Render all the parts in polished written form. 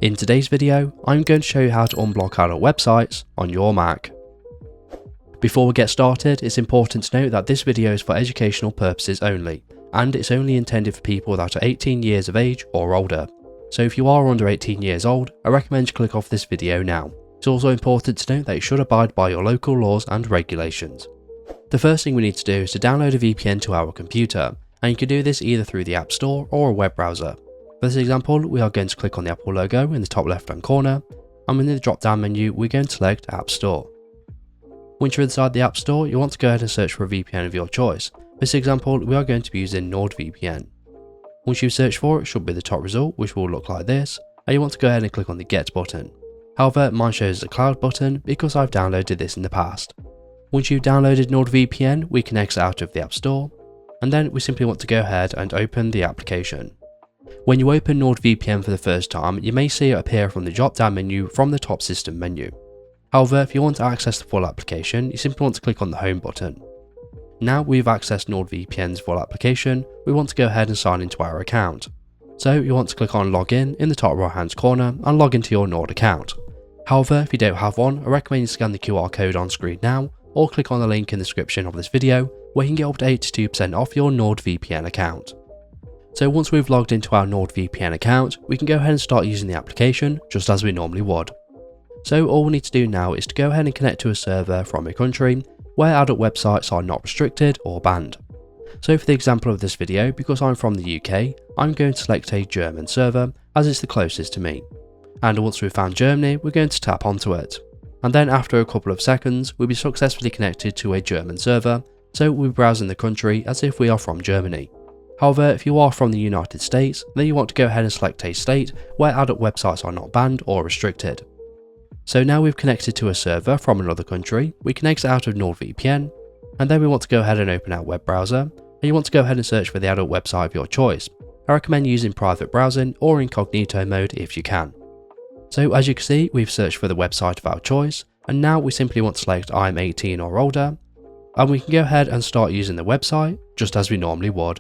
In today's video, I'm going to show you how to unblock adult websites on your Mac. Before we get started, it's important to note that this video is for educational purposes only, and it's only intended for people that are 18 years of age or older. So if you are under 18 years old, I recommend you click off this video now. It's also important to note that you should abide by your local laws and regulations. The first thing we need to do is to download a VPN to our computer, and you can do this either through the App Store or a web browser. For this example, we are going to click on the Apple logo in the top left hand corner, and within the drop down menu we're going to select App Store. Once you're inside the App Store, you want to go ahead and search for a VPN of your choice. For this example, we are going to be using NordVPN. Once you search for it, it should be the top result, which will look like this, and you want to go ahead and click on the Get button. However, mine shows the Cloud button because I've downloaded this in the past. Once you've downloaded NordVPN, we can exit out of the App Store, and then we simply want to go ahead and open the application. When you open NordVPN for the first time, you may see it appear from the drop down menu from the top system menu. However, if you want to access the full application, you simply want to click on the Home button. Now we've accessed NordVPN's full application, we want to go ahead and sign into our account. So you want to click on Login in the top right hand corner and log into your Nord account. However, if you don't have one, I recommend you scan the QR code on screen now, or click on the link in the description of this video where you can get up to 82% off your NordVPN account. So once we've logged into our NordVPN account, we can go ahead and start using the application just as we normally would. So all we need to do now is to go ahead and connect to a server from a country where adult websites are not restricted or banned. So for the example of this video, because I'm from the UK, I'm going to select a German server as it's the closest to me. And once we've found Germany, we're going to tap onto it. And then after a couple of seconds, we'll be successfully connected to a German server, so we'll be browsing the country as if we are from Germany. However, if you are from the United States, then you want to go ahead and select a state where adult websites are not banned or restricted. So now we've connected to a server from another country, we can exit out of NordVPN, and then we want to go ahead and open our web browser, and you want to go ahead and search for the adult website of your choice. I recommend using private browsing or incognito mode if you can. So as you can see, we've searched for the website of our choice, and now we simply want to select I'm 18 or older, and we can go ahead and start using the website just as we normally would.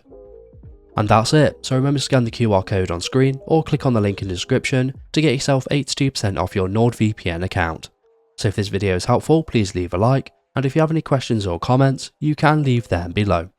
And that's it, so remember to scan the QR code on screen or click on the link in the description to get yourself 82% off your NordVPN account. So if this video is helpful, please leave a like, and if you have any questions or comments, you can leave them below.